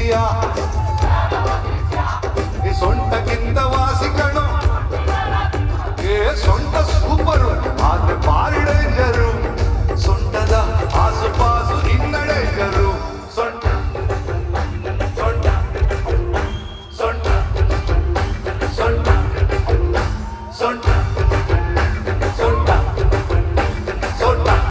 ಈಸಿಯಾ ಈ ಸೊಂಟಕ್ಕಿಂತ ವಾಸಿ ಕಣೋ. ಸೊಂಟ ಸೂಪರು ಆದ್ರೆ ಬಾರಿ ಡೇಂಜರು.